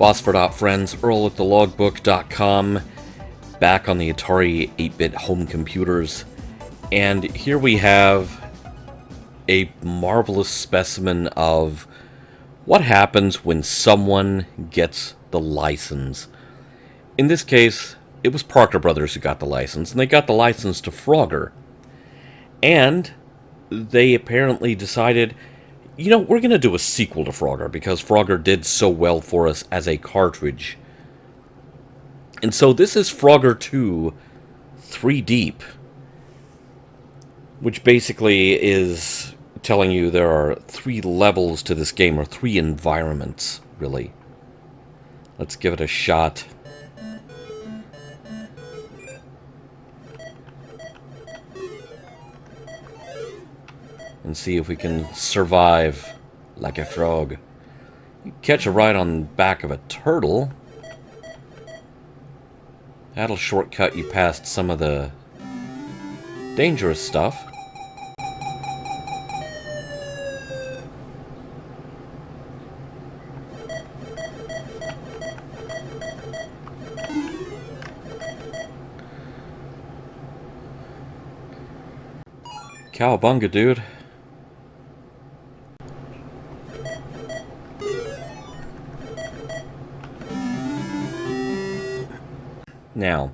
Phosphor Dot friends, Earl at thelogbook.com, back on the Atari 8-bit home computers, and here we have a marvelous specimen of what happens when someone gets the license. In this case, it was Parker Brothers who got the license, and they got the license to Frogger. And they apparently decided, you know, we're going to do a sequel to Frogger because Frogger did so well for us as a cartridge. And so this is Frogger 2 Threeedeep, which basically is telling you there are 3 levels to this game, or 3 environments, really. Let's give it a shot. And see if we can survive like a frog. You catch a ride on the back of a turtle. That'll shortcut you past some of the dangerous stuff. Cowabunga, dude. Now,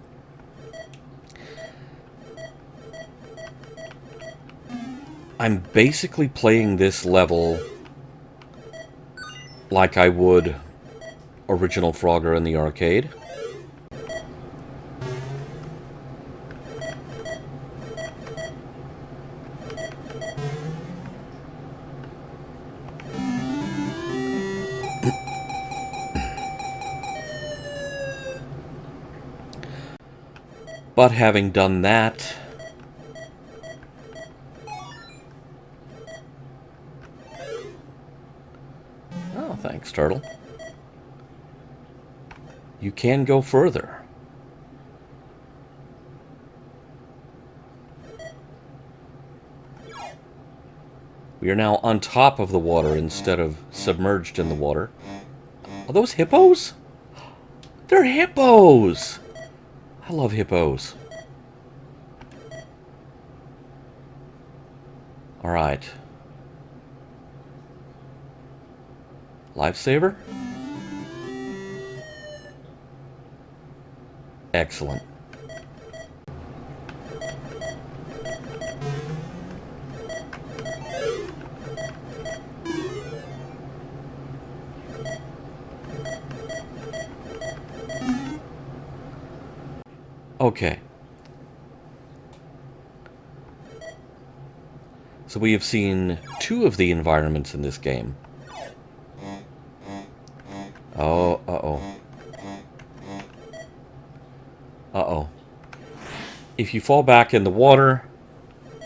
I'm basically playing this level like I would original Frogger in the arcade. But having done that, oh, thanks, turtle. You can go further. We are now on top of the water instead of submerged in the water. Are those hippos? They're hippos! I love hippos. Alright. Lifesaver? Excellent. Okay. So we have seen 2 of the environments in this game. Oh, uh-oh. Uh-oh. If you fall back in the water,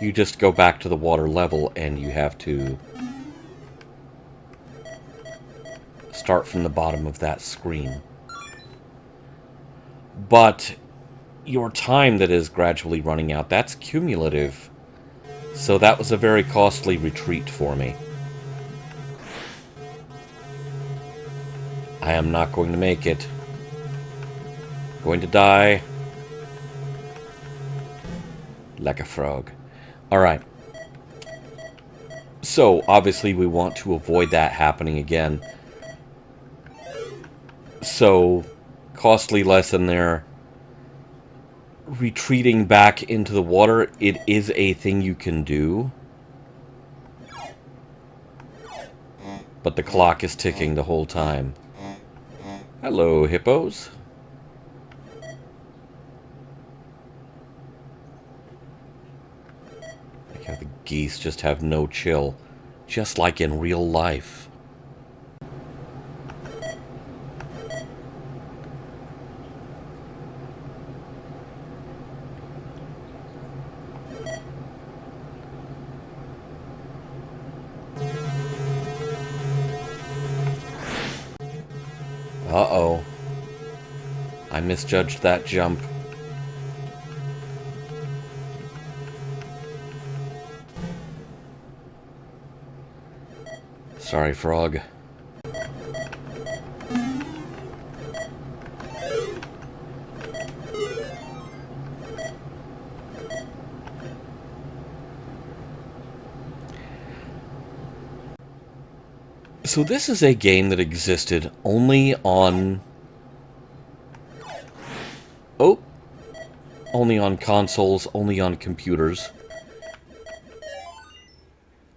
you just go back to the water level and you have to start from the bottom of that screen. But your time that is gradually running out, that's cumulative. So that was a very costly retreat for me. I am not going to make it. Going to die like a frog. Alright. So, obviously we want to avoid that happening again. So, costly lesson there. Retreating back into the water, it is a thing you can do. But the clock is ticking the whole time. Hello, hippos. Like how the geese just have no chill. Just like in real life. Uh-oh. I misjudged that jump. Sorry, frog. So this is a game that existed only on... Oh! Only on consoles, only on computers.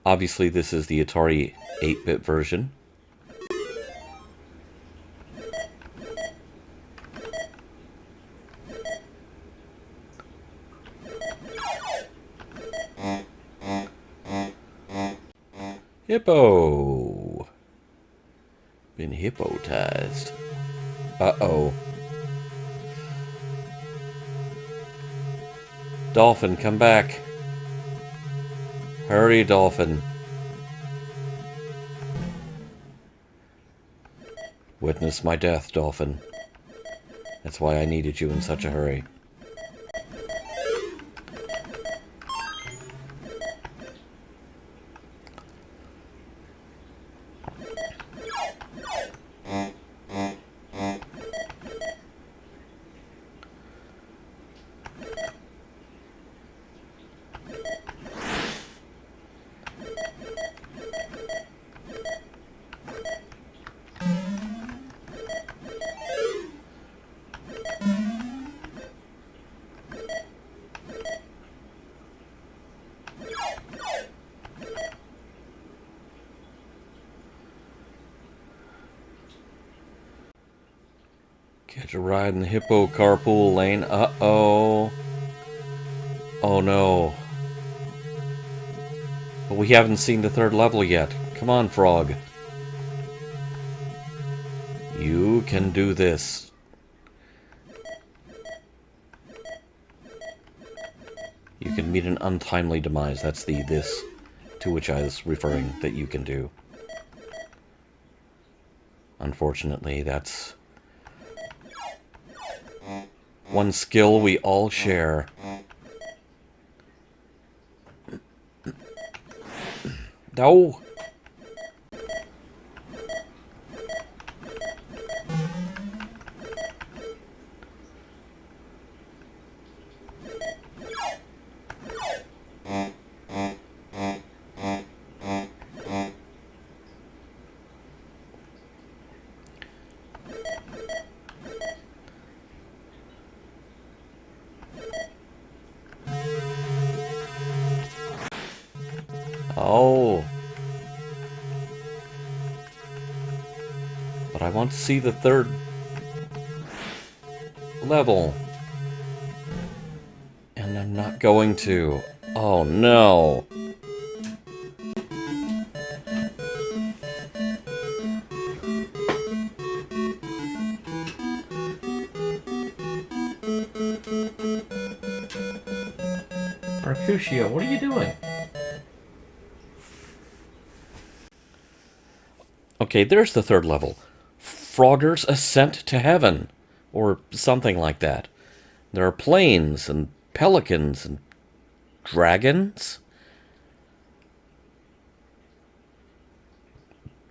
Obviously, this is the Atari 8-bit version. Hippo! Been hypnotized. Uh-oh. Dolphin, come back. Hurry, Dolphin. Witness my death, Dolphin. That's why I needed you in such a hurry. Catch a ride in the hippo carpool lane. Uh-oh. Oh no. But we haven't seen the third level yet. Come on, Frog. You can do this. You can meet an untimely demise. That's the this to which I was referring that you can do. Unfortunately, that's one skill we all share. No! Oh. But I want to see the third level. And I'm not going to. Oh no. Mercutio, what are you doing? Okay, there's the third level. Frogger's Ascent to Heaven. Or something like that. There are planes and pelicans and dragons.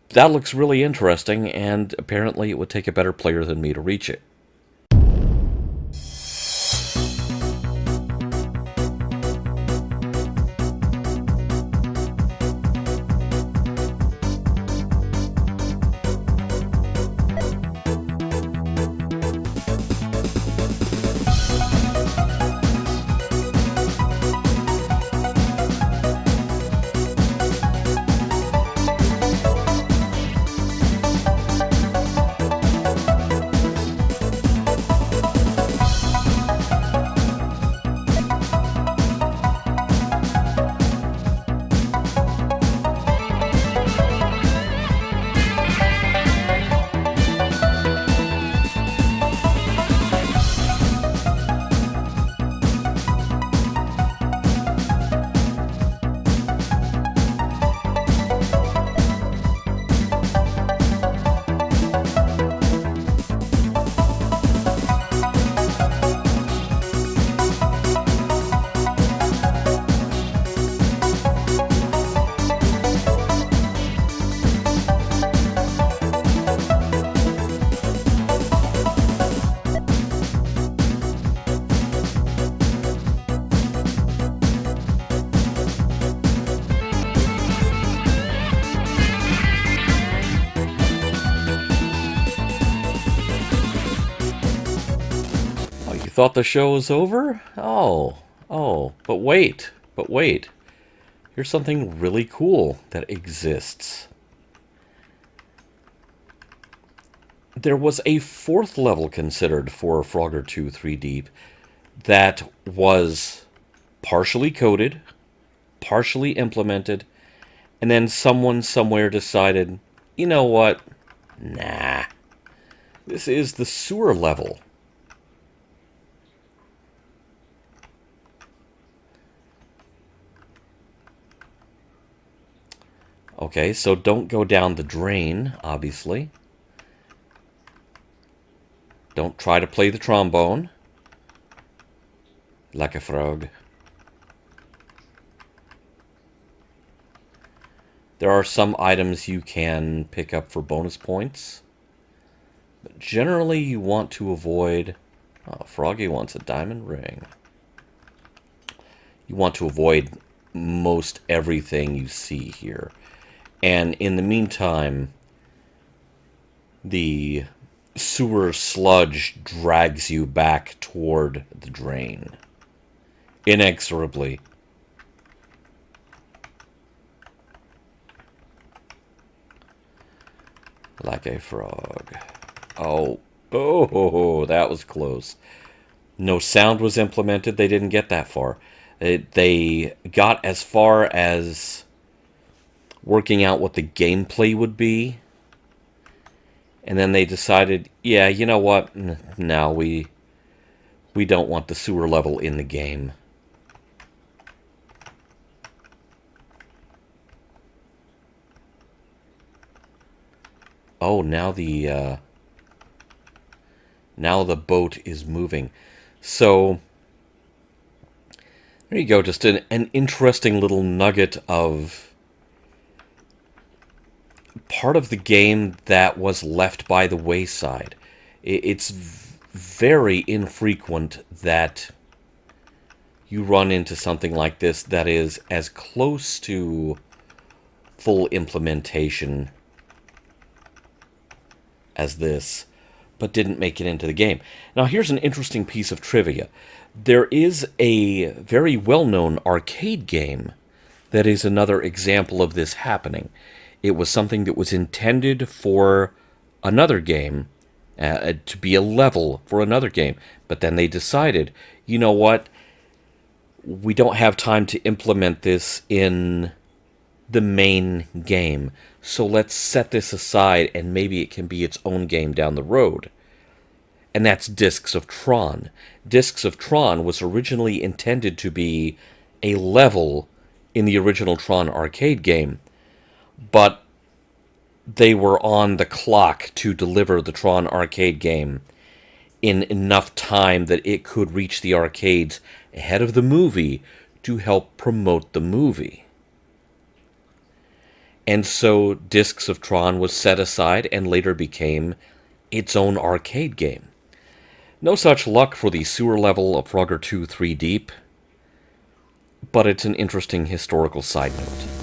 That looks really interesting, and apparently it would take a better player than me to reach it. thought the show was over? But wait. Here's something really cool that exists. There was a fourth level considered for Frogger 2 Threeedeep that was partially coded, partially implemented, and then someone somewhere decided, you know what? Nah. This is the sewer level. Okay, so don't go down the drain, obviously. Don't try to play the trombone like a frog. There are some items you can pick up for bonus points, but generally you want to avoid... Oh, Froggy wants a diamond ring. You want to avoid most everything you see here. And in the meantime, the sewer sludge drags you back toward the drain. Inexorably. Like a frog. Oh, that was close. No sound was implemented. They didn't get that far. They got as far as working out what the gameplay would be. And then they decided, yeah, you know what? No, we don't want the sewer level in the game. Oh, now the boat is moving. So there you go, just an interesting little nugget of part of the game that was left by the wayside. It's very infrequent that you run into something like this that is as close to full implementation as this, but didn't make it into the game. Now here's an interesting piece of trivia. There is a very well-known arcade game that is another example of this happening. It was something that was intended for another game, to be a level for another game, but then they decided, you know what, we don't have time to implement this in the main game, so let's set this aside and maybe it can be its own game down the road. And that's Discs of Tron. Discs of Tron was originally intended to be a level in the original Tron arcade game, but they were on the clock to deliver the Tron arcade game in enough time that it could reach the arcades ahead of the movie to help promote the movie. And so Discs of Tron was set aside and later became its own arcade game. No such luck for the sewer level of Frogger 2 Threeedeep, but it's an interesting historical side note.